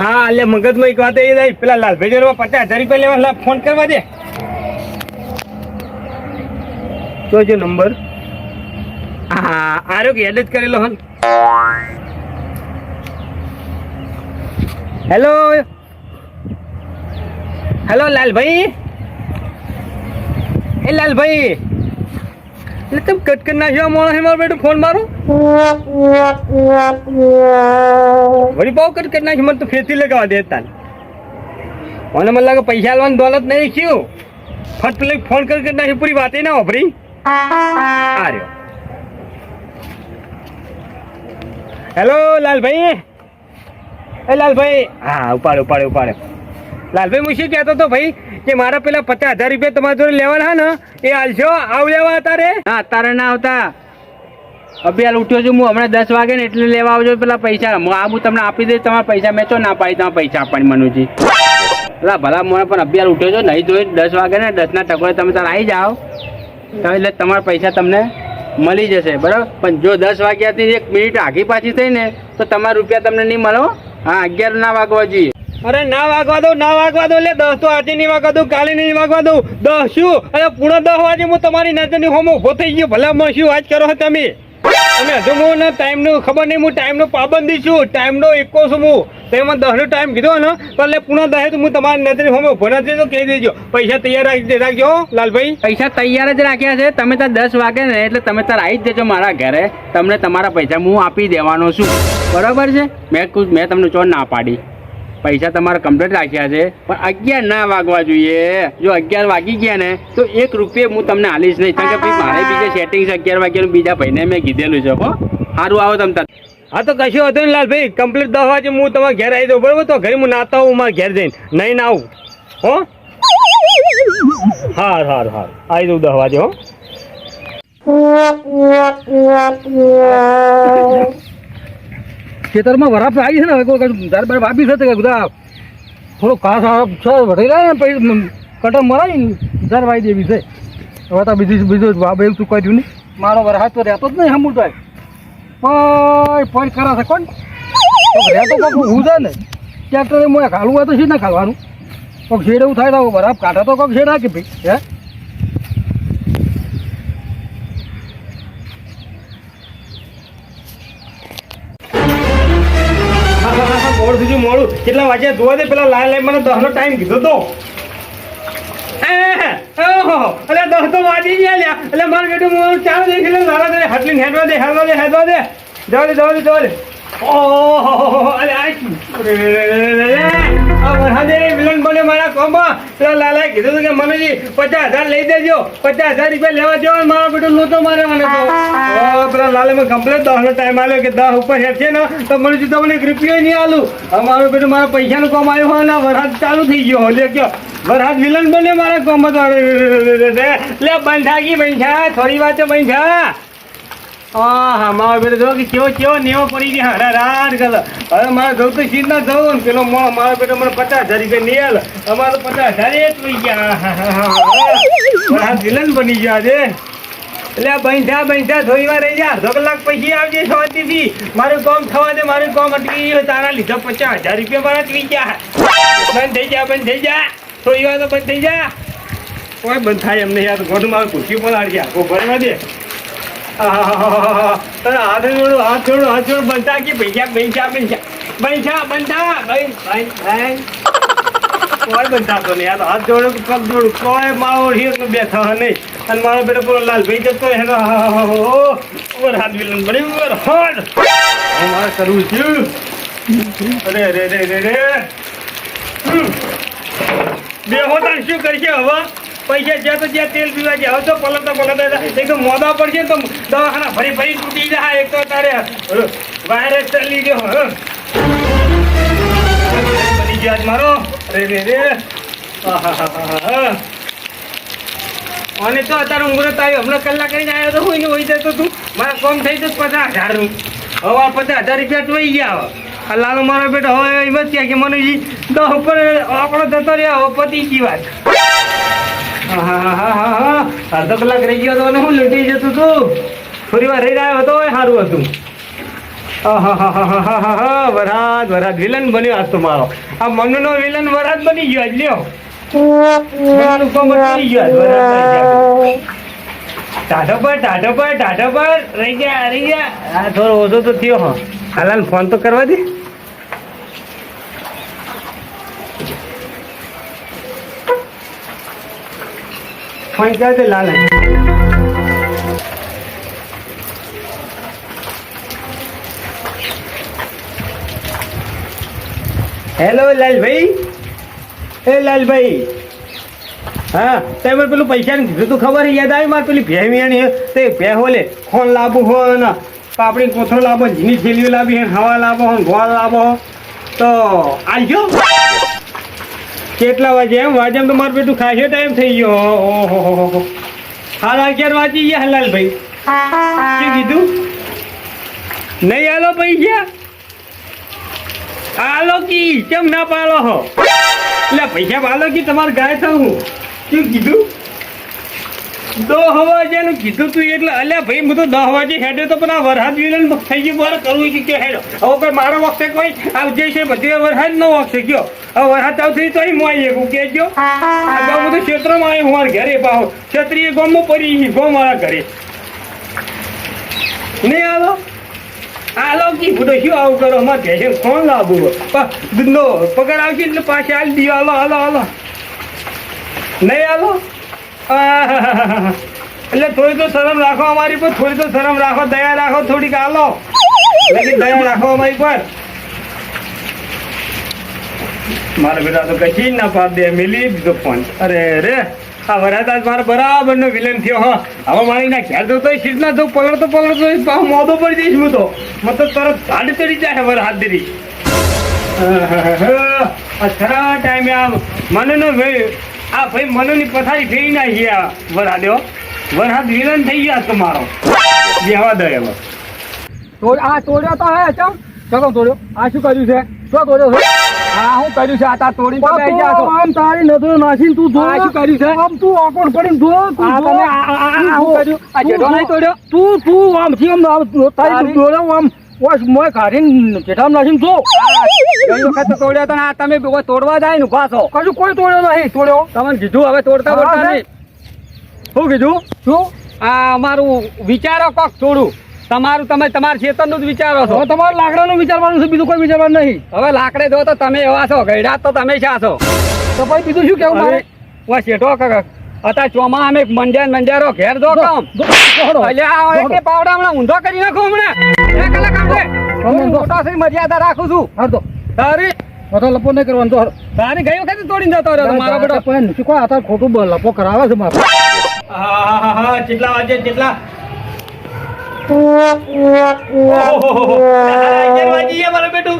હા એટલે મગજમાં એક વાત એ જાય પેલા લાલભાઈ જોડે 50,000 રૂપિયા લેવા ફોન કરવા દે. જોજો નંબર. હા આરોગ્ય યાદ જ કરેલો હન. Hello hello Lalbhai. એ લાલભાઈ એટલે તમે કટ કરી નાખ્યો માણસ મારો બેટો ફોન મારો વળી બહુ કટ કરી નાખ્યો. મને તો ફેરથી લગાવવા દે તાન મને લાગે પૈસા આલવાની દોલત નહીં થયું. ફટ પેલી ફોન કરી નાખ્યો પૂરી વાત ના વાપરી. આ રહ્યો. હેલો લાલભાઈ. એ લાલભાઈ હા ઉપાડે. લાલભાઈ હું શું કહેતો હતો ભાઈ કે મારા પેલા 50,000 રૂપિયા તમારા જોડે લેવાના ને એ હાલશો આવ લેવા અત્યારે? ના અત્યારે ના આવતા. અભિયાલ ઉઠ્યો છું હું હમણાં 10 વાગે ને એટલે લેવા આવજો પેલા પૈસા. હું તમને આપી દઈશ તમારા પૈસા. મેં તો ના પાડી તમારા પૈસા આપવાની મનુજી. ભલા મને પણ અભિયાલ ઉઠ્યો છો નહીં જોઈ 10 વાગે ને 10ના ટકોરે તમે તાર આવી જાઓ એટલે તમારા પૈસા તમને મળી જશે બરાબર. પણ જો 10 વાગ્યાથી 1 મિનિટ આઘી પાછી થઈ ને તો તમારા રૂપિયા તમને નહીં મળો. હા 11 ના વાગવા જોઈએ. અરે ના વાગવા દો એટલે 10 તો આજે નહીં વાગવા દઉં, કાલે નહીં વાગવા દઉં. 10 શું અરે પૂણા 10 વાગે હું તમારી નજરની હોમ ઉભો થઈ ગયો. ભલા શું વાત કરો છો તમે? અને હજુ હું ને ટાઈમનું ખબર નહીં. હું ટાઈમનો પાબંદી છું, ટાઈમનો એકો છું હું. તેમાં 10નો ટાઈમ કીધો ને તો એટલે પૂણા 10 તો હું તમારી નજરની હોમ ઉભો નથી તો કહી દેજો. પૈસા તૈયાર રાખજો લાલભાઈ. પૈસા તૈયાર જ રાખ્યા છે. તમે ત્યાં 10 વાગે ને એટલે તમે તાર આવી જ દેજો મારા ઘરે. તમને તમારા પૈસા હું આપી દેવાનો છું બરાબર છે. મેં તમને ચોર ના પાડી. પૈસા તમારા કમ્પ્લીટ રાખ્યા છે પણ 11 ના વાગવા જોઈએ. જો 11 વાગી ગયા ને તો 1 રૂપિયા હું તમને આલીશ નહીં. કારણ કે મારે બીજે સેટિંગ છે 11 વાગ્યાનું. બીજા ભાઈને મેં કીધેલું છે. હો સારું આવો તમે. હા તો કશું હતું ને લાલભાઈ કમ્પ્લીટ 10 વાગે હું તમારા ઘેર આવી દઉં બરાબર. તો ઘરે હું નાતા હું મારા ઘેર જઈને નહીં ના આવું. હો હાર આવી દઉં 10 વાગે. હો ખેતરમાં વરાપ આવી છે ને હવે કોઈ બાર વાપી છે કે બધા થોડો ઘાસ વઢી રહ્યા ને પછી કટમ મરાવી ને ધાર વાવી દેવી છે. હવે તો બીજું વાબ એવું ચૂકવાઈ દઉં નહીં. મારો વરસાદ તો રહેતો જ નહીં હમું પણ કરે છે કોણ રહેતો કોઈક હું છે ને ટ્રેક્ટર હું ખાલું હોય તો શી ના ખાવાનું. કોઈક શેડ એવું થાય તો વરાપ કાઢે તો કોઈક શેડ કે ભાઈ હે મોડું કેટલા વાગ્યા જોવા દે. પેલા લાલ મને 10નો ટાઈમ કીધો તો અરે 10 તો વાગી ગયા લ્યા. એટલે મારું બેટું ચાલો દે લાલા હાટલી હેડવા દે જવા દે. ઓહો અરે વરસાદે વિલન બને મારા કોમમાં. પેલા લાલાએ કીધું હતું કે મનુજી 50,000 લઈ દેજો. 50,000 રૂપિયા લેવા જવા મારો બેટો નહોતો મારે મને તો. પેલા લાલે મેં કમ્પ્લેટ 10નો ટાઈમ આવ્યો કે 10 ઉપર હેઠ છે ને તો મનુજી તમને 1 રૂપિયો નહીં આલું. મારો બેટો મારા પૈસાનું કામ આવ્યો હોય ને વરસાદ ચાલુ થઈ ગયો. લે કયો વરસાદ વિલન બને મારા કોમમાં તો લે બંધાગી બંધા થોડી વાત બંધા. હા મારો બેટો જો કે કેવો નેવો પડી ગયા. હરાર કર હવે મારે જવું તો સીધ ના જવું ને પેલો મારો બેટો મને 50,000 રૂપિયા નહીં આલે. અમારે 50,000 જ પડી ગયા. વિલન બની ગયા છે. એટલે બંધા થોડી વાર રહી જા. અડધો કલાક પછી આવજે શાંતિથી. મારું કામ થવા દે. મારું કામ અટકી ગયું. તારા લીધા 50,000 રૂપિયા મારા અટકી ગયા. બંધ થઈ જા થોડી વાર તો બંધ થઈ જા. કોઈ બંધ થાય એમ નહીં. યાર ઘોડું મારું ખુશી પણ આડી ગયા ભરવા દે. હાથ છોડું બનતા કે પૈસા કોઈ બનતા તો નહીં. હાથ જોડું પગ જોડું કોઈ મારો બેઠા નહીં. અને મારો બેટો પૂરો લાલભાઈ જતો એનો હાથ વિલન બની મારે કરવું છું. અરે બે હોતા શું કરશે હવે? પૈસા જ્યાં તો જ્યાં તેલ પીવા ગયા હવે તો પલટતા એક તો મોદા પડશે તો દવાખાના ફરી તૂટી જાય. એક તો તારે વાયરસ ચાલી ગયો બની ગયા મારો. રે અને તો અત્યારે ઊંઘરત આવ્યો. હમણાં કલાક કરીને આવ્યો તો હોય ને હોય જતો તું. મારા કામ થઈ જતું 50,000નું. હવે 50,000 રૂપિયા જોઈ ગયા. હવે લાલો મારો બેટો હવે એમ જ કહે કે મનુજી 10 ઉપર આપણો જતો રહ્યા. હવે પતી ગઈ વાત. અડધો કલાક રહી ગયો હતો અને હું લૂંટી જતું તું. થોડી વાર રહી રહ્યો હતો સારું હતું. આહાહાહાહાહા, વરહાદ વિલન બન્યો આજ તો મારો. આ મનનો વિલન વરહાદ બની ગયો આજ લ્યો. મનનું કામ બની ગયો આજ વરહાદ બની ગયો. ટાઢો પર રહી ગયા. આ થોડો ઓછો તો થયો. હા હાલાલ ફોન તો કરવા દે. ફોન ક્યાં છે લાલ? હેલો લાલભાઈ. એ લાલભાઈ, હા તમે પેલું પૈસાનું કીધું તું ખબર યાદ આવી? મારે પેલી ભેમિયાની તે ભેહો લે ફોન લાવવો હોય ને પાપડી કોથળો લાવો, જીની થેલીઓ લાવી હે, હવા લાવો હો, ગોળ લાવો હો, તો આવજો. કેટલા વાગે? એમ વાગે એમ તો મારું બેટું ખાસો ટાઈમ થઈ ગયો. ઓહો 11:30 વાગી ગયા લાલભાઈ. શું કીધું? નહીં આલો પૈસા? આલો કી કેમ ના પાલો હો? એટલે પૈસા પાલો કી તમારે ગાય થવું? શું કીધું? 10 વાગ્યાનું કીધું તું એટલે અલ્યા ભાઈ હું તો 10 વાગે હેડ્યો તો પણ આ વરસાદ વિલન થઈ ગયું. મારે કરવું છે કે હેડો હવે કોઈ મારો વખતે કોઈ આવજે છે બધી વરસાદ ન વખતે ગયો. હવે વરસાદ ચાલુ થઈ તો અહીં મોઈ એવું કહેજો. અગાઉ બધું ક્ષેત્રમાં આવ્યું મારા ઘરે પાહો ક્ષત્રિય ગામમાં પડી ગો મારા ઘરે. નહીં આલો આલો કી બધો શું આવું કરો? અમારે ભેસે કોણ લાવવું? દૂધનો પગાર આવશે એટલે પાછા આલી દીધો. હાલો નહીં આલો? એટલે થોડી તો શરમ રાખો અમારી પર, થોડી તો શરમ રાખો, દયા રાખો થોડીક. આલો લેકિન દયા રાખો અમારી પર. મારા બેટા તો કશી ના પાડ દે, મિલી દીધો ફોન. અરે રે આ વરાત આજ મારો બરાબર નો વિલન થયો. હા હવે મારી ના ઘેર તો સીટ ના તો પલળતો મોદો પડી જઈશ હું તો. મતલબ તરત ઝાડ ચડી જાય વરસાદ દેરી. ખરા ટાઈમે આ મનનો આ ભાઈ મનોની પથારી ફેરી નાખી. આ વરસાદ વિલન થઈ ગયા તમારો. બેહવા દે હવે. આ તોડ્યો તો હે ચમ ચલો તોડ્યો. આ શું કર્યું છે? શું તોડ્યો છે? હા હું કર્યું છે? આ તાર તોડી તો બેસી ગયા છો. આમ તારી નજરો નાખીને તું જો. આ શું કર્યું છે? આમ તું ઓકોડ પડીને જો. તું આ જો. તમે આ શું કર્યું? આ જેઠો નહીં તોડ્યો? તું આમથી આમ તારી તું દોડ્યો આમ મોય કાઢીને જેઠામ નાખીને જો. ગઈ વખત તો તોડ્યો તો ને આ તમે તોડવા જાય ને ઉભા છો. કશું કોઈ તોડ્યો નહીં. તોડ્યો તમને કીધું હવે તોડતા હા, બોલતા નહીં. શું કીધું? શું? આ અમારું વિચારો કોક થોડું. તમારું તમે તમારા ખેતરનું જ વિચારો છો. હવે તમારે લાકડાનું વિચારવાનું છે, બીજું કોઈ વિચારવાનું નહીં. હવે લાકડે જો તો તમે એવા છો, ગયડા તો તમે શા છો? તો પછી બીજું શું કેવું મારે? હું શેઠો અત્યારે ચોમા અમે મંજારો ઘેર જો કામ. અલ્યા કે પાવડા હમણાં ઊંધો કરી નાખો હમણાં. એક કલાક આપણે હું મોટો થઈ મર્યાદા રાખું છું. હા તો તારી બધો લપો નહીં કરવાનો. તો તારી ગઈ વખતે તોડીને જતો રહ્યો મારો બેટો. શું કોઈ આ ખોટું લપો કરાવે છે મારે. હા કેટલા વાગે? કેટલા? 11 વાગી ગયા મારું બેટું.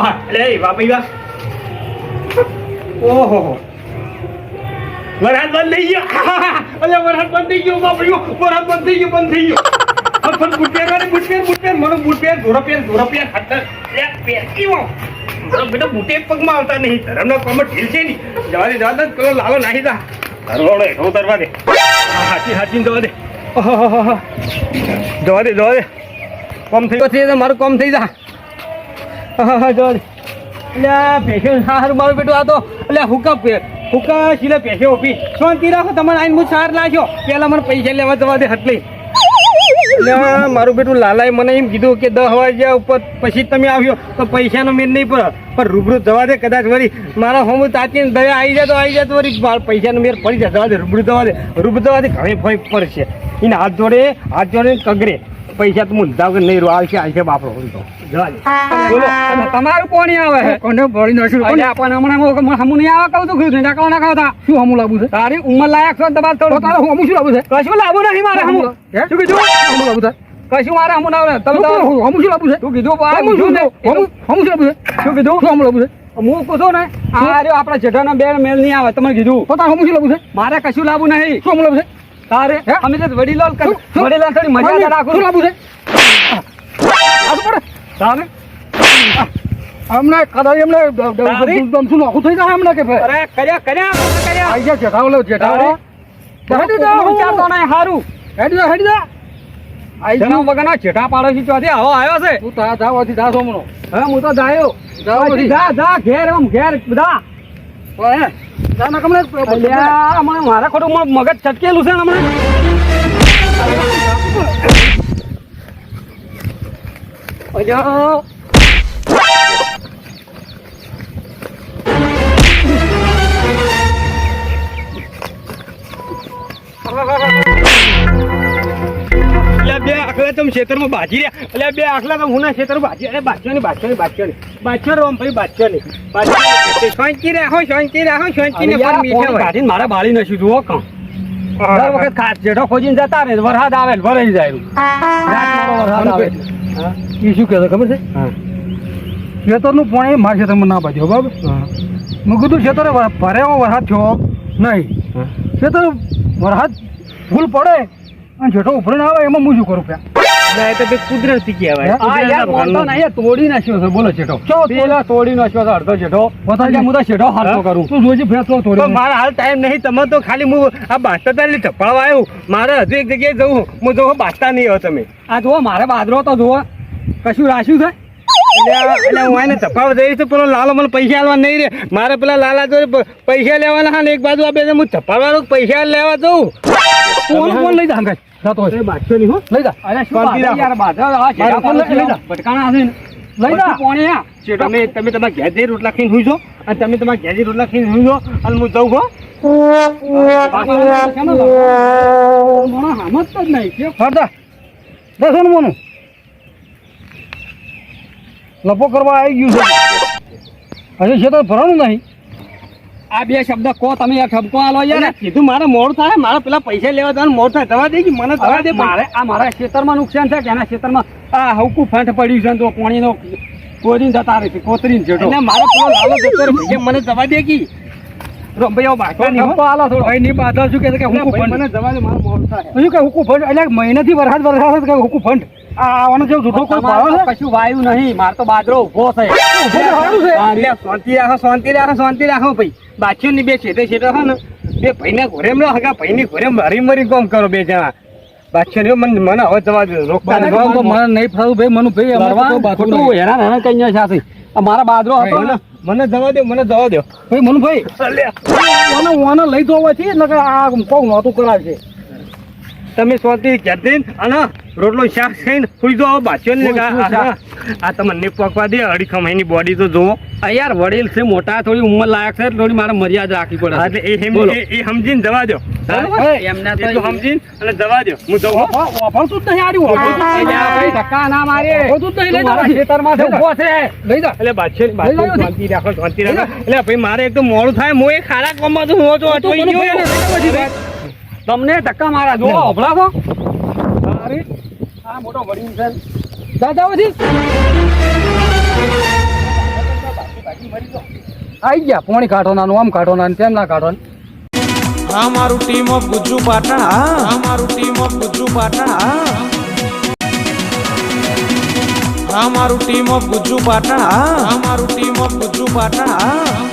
અરે વાપી વા. ઓહો વરસાદ બંધ થઈ ગયો. અલે વરસાદ બંધ થઈ ગયો બાપડીઓ. વરસાદ બંધ થઈ ગયો. પણ બુટપેર મને બુટપેર ધોરો પેર ખાતર પેર કેવો મારો બેટો બુટે પગમાં આવતા નહીં. ધરમનો કોમર ઢીલ છે નહીં. જવા દે પેલો લાલો નાહી જા. ધરવાડો હેઠો ઉતરવા દે. હાચી જવા દે. જવા દે કોમ થઈ ગયો. મારું કોમ થઈ જા. જવા દે. એટલે પેશન્ટ સારું મારું બેટું. આ તો એટલે હુકા સિલે પેશે ઓપી શાંતિ રાખો. તમારે આઈને હું સાર નાખ્યો. પેલા મને પૈસા લેવા જવા દે હટલી. એટલે મારું બેટું લાલાએ મને એમ કીધું કે 10 વાગ્યા ઉપર પછી તમે આવ્યો તો પૈસાનો મેળ નહીં પડે. પણ રૂબરૂ જવા દે. કદાચ વળી મારા હોમ તાચીને દયા આવી જાય તો વળી પૈસાનો મેળ પડી જાય. જવા દે રૂબરૂ જવા દે. ઘણી ફોઈ પડશે. એને હાથ જોડે કગરે પૈસા તો હું લીધા વગર નહીં આવશે બાપડો. જવા દે. બોલો તમારું કોની આવે છે? કોને ભરી નાખ્યું? એટલે આપણને હમણાં હમું નહીં આવે કહું તો નાખવા ના ખાવતા. શું હમું લાવવું છે? તારી ઉંમર લાયક છો ને તમારે તો થોડું તારે હમું શું લાવવું છે? કશું લાવવું નહીં મારે હમું. શું કીધું? હમું લાવવું છે? કશું મારે હમું ના આવે. તમે તો હમું શું લાવવું છે? તું કીધું હમું શું લાવવું છે? શું કીધું? શું હમું લાવવું છે? હું પૂછું ને આ રહ્યો આપણા જેઠાનો બે મેલ નહીં આવે. તમે કીધું તો તારે હમું શું લાવવું છે? મારે કશું લાવવું નહીં. શું હમું લાવવું છે? તારે અમે તો વડીલો થોડી મજા રાખું. શું લાવવું છે? તારે હમણાં કદાચ એમને શું નોખું થઈ જાય હમણાં કે ભાઈ? અરે કર્યા આઈ ગયા જેઠાવ વિચારતો નહીં સારું. હેડી જા. જણા વગરના જેઠા પાડોશી ચોથી આવો આવ્યો છે તું તા જા ઓથી જા સોમનો હા હું તો જાયો જા ઘેર બધા ઓય જા ના કમલે અલ્યા મારા ખોટું મગજ છટકેલું છે ને હમણાં અલ્યા એટલે બે આખલા તમે ખેતરમાં બાજી રહ્યા એટલે બે આખલા તમે હુના ખેતરમાં બાજી અરે બાદશાહ રોમ ભાઈ શાંતિ રાખો શાંતિ ને પણ મીઠા હોય કાઢીને મારા બાળી નશું જુઓ કાં દર વખત ખાસ જેઠો ખોજીને જતા રહે વરસાદ આવે ને ભરાઈ જાય વરસાદ આવે એ શું કહેતો ખબર છે ખેતરનું પાણી મારા ખેતરમાં ના બાજ્યો બરાબર મેં કીધું ખેતરે ભરેવો વરસાદ થયો નહીં ખેતર વરસાદ ફૂલ પડે અને જેઠો ઉભરીને આવે એમાં હું શું કરું ત્યાં એ તો કુદરતી કહેવાય તોડી નાખ્યો છે બોલો જેઠો પેલા તોડી નાખ્યો છે અડધો જેઠો પોતાને હું તો જેઠો હાલતો કરું તું જોજી ફેસલો તોડી મારા હાલ ટાઈમ નહીં તમે તો ખાલી હું આ બાસ્તા તારી ટપાળવા આવ્યું મારે હજુ એક જગ્યાએ જવું હું જવું બાસ્તા નહીં આવો તમે આ જુઓ મારે બાદરો તો જુઓ કશું રાખ્યું છે એટલે હું એને તપાવ જઈશ તો પેલો લાલો મને પૈસા આલવા નહીં રે મારે પેલા લાલા જોડે પૈસા લેવાના હા ને એક બાજુ આપે હું તપાવવાનો પૈસા લેવા જઉં તું ઓલું ફોન લઈ જા હંગાઈ જાતો હોય બાદશાહ નહીં હો લઈ જા અરે શું યાર બાદરો આ જેઠા ફોન લઈ જા ભટકાણા હશે ને લઈ જા કોણે આ તમે તમારા ઘેર જઈ રોટલા ખાઈને હુઈ જો અને તમે તમારા ઘેર જઈ રોટલા ખાઈને હુઈ જો અને હું જઉં હો મને સમજતો જ નહીં કે ફરતા દસ મોનું લપો કરવા આવી ગયું છે હજી ખેતર ભરવાનું નહીં આ બે શબ્દ કહો તમે એક ઠપકો આલો યાર કીધું મારે મોડું થાય મારે પેલા પૈસા લેવા જવાનું મોડું થાય દવા દે કે મને દવા દે મારે આ મારા ખેતરમાં નુકસાન છે કે એના ખેતરમાં આ હવકું ફંટ પડ્યું છે તો પાણીનો કોરીને જતા રહે છે કોતરીને જેટો એટલે મારે પેલો લાલો જતો રહે ભૈયા મને દવા દે કી ભાઈ બાકી ઠપકો આલો થોડો ભાઈ ની બાધા શું કે હુકુ ફંડ મને દવા દે મારે મોડું થાય શું કે હુકુ ફંડ એટલે મહિનાથી વરસાદ કે હુકુ ફંડ આવાનો જેવું જૂઠો કોઈ ભાવ છે કશું વાયુ નહીં માર તો બાજરો ઉભો છે શાંતિ રાખો ભાઈ બાચીઓ ની બે છેટે છેટે હા ને બે ભાઈ ના ઘોરેમ લો હગા ભાઈ ની ઘોરેમ હરી મરી કોમ કરો બે જણા બાદશાહ મને હવે જવા દો રોકતા મને નહીં ફાવું ભાઈ મનુ ભાઈ હેરાન કઈ સાથે મારા બાજરો હતો ને મને જવા દો ભાઈ મનુ ભાઈ ઓને લઈ જવો છે નકર આ કોણ નહોતું કરાવશે તમે શાંતિ ઘેર અને રોટલો શાક ખાઈને સુઈ જાઓ બાદશાહ આ તમને પકવા દે અઢી કમાઈની બોડી તો જોવો યાર વડીલ છે મોટા થોડી ઉંમર લાયક છે થોડી મારે મર્યાદા રાખવી પડે એટલે એ સમજીને જવા દો એમને સમજીને અને જવા દો હું જઉં વાપરતું જ નહીં આડ્યું ધક્કા ના મારે ખેતરમાં ઉભો છે લઈ જા એટલે બાદશાહ શાંતિ રાખો એટલે ભાઈ મારે એક તો મોડું થાય હું એ ખારા કોમમાં તો હું તો અટવાઈ ગયો તમને ધક્કા મારા જો અભળા છો અરે આ મોટો વડીલ છે દાદા વધી આઈ ગયા પોણી કાઢો નાનું આમ કાઢો નાનું તેમ ના કાઢો હા મારું ટીમ ઓફ ગુજ્જુ પાટણ હા મારું ટીમ ઓફ ગુજ્જુ પાટણ હા મારું ટીમ ઓફ ગુજ્જુ પાટણ હા મારું ટીમ ઓફ ગુજ્જુ પાટણ હા